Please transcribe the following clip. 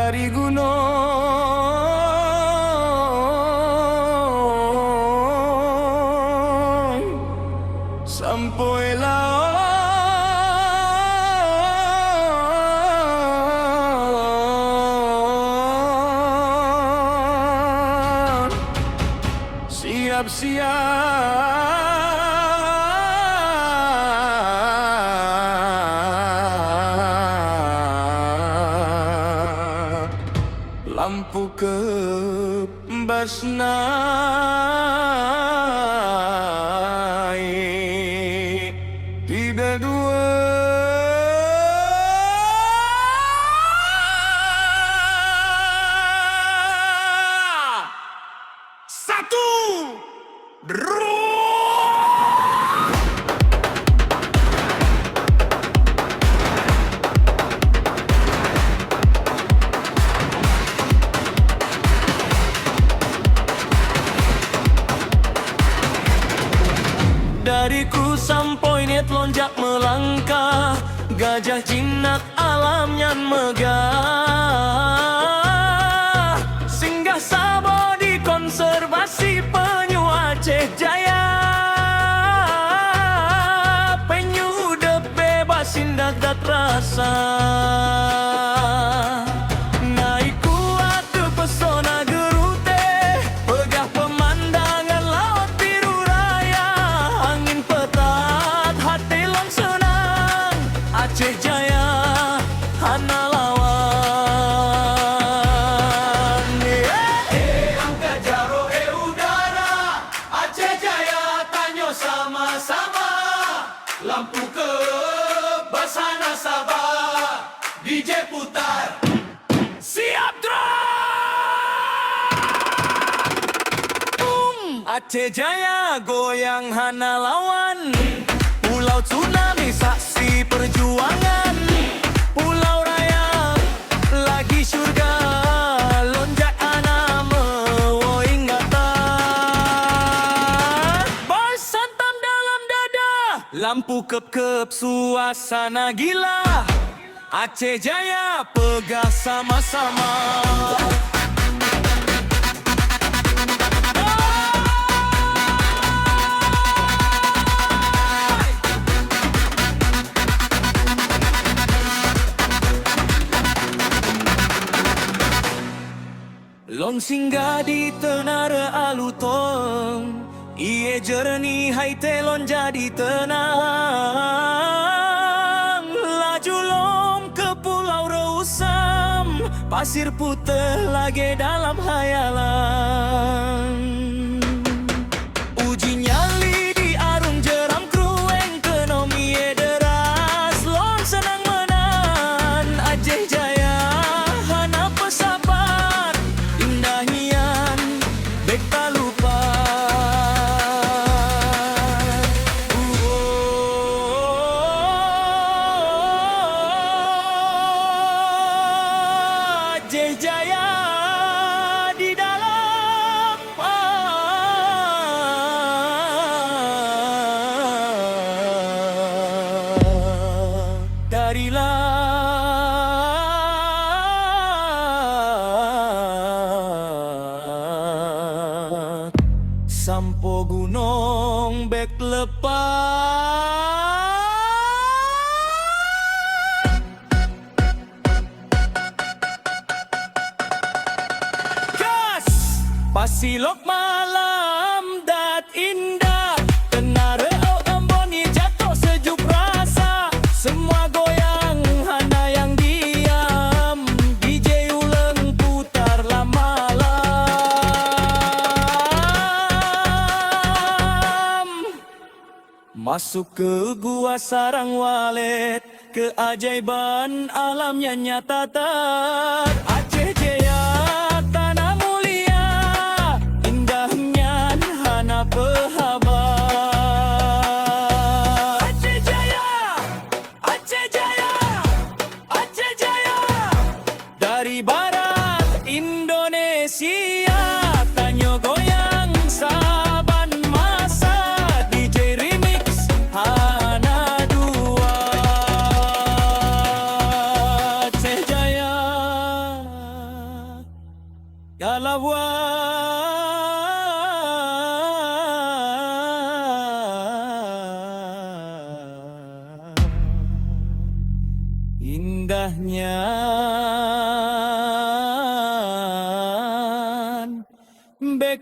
dari gunung sampai laut, siap-siap lampu kebasnai tidak dua. Satu, dariku sampai net lonjak melangkah, gajah jinak alamnya megah, singgah sabo di konservasi penyu Aceh Jaya, penyu udah bebas indah dat rasa. Naik kuat ke pesona gerute, pegah pemandangan laut biru raya, angin petat hati lang senang, Aceh Jaya hana lawan. Angkat jaro udara, Aceh Jaya tanyo sama-sama, lampu ke basana Sabah, DJ putar, siap drum. Aceh Jaya goyang hana lawan, pulau tsunami saksi perjuangan, pulau raya lagi surga, lonjak ana mewo ingatan, bersantam dalam dada, lampu kep-kep suasana gila, Aceh Jaya pegah sama-sama. Long singgah di tenara alutong, iye jernih hai telon jadi tenang, laju lom ke pulau Reusam, pasir putih lagi dalam hayalan. Uji nyali di arung jeram krueng, ekonomi deras, lom senang menan, Aceh Jaya hana pesabar, indahian bek tak lupa. Aceh Jaya di dalam dari laut sampo gunung bek lepas. Gas pasilok malam dat indah, tenara Amboni jatuh sejuk rasa, semua goyang hana yang diam, DJ uleng putar malam. Masuk ke gua sarang walet, keajaiban alamnya nyata tak. Aceh Jaya tanah mulia, indahnya hana pehabar. Aceh Jaya, Aceh Jaya, Aceh Jaya, dari barat Indonesia, tanyo goyang saban masa, DJ remix hana dua. Aceh Jaya Kalauan indahnya bek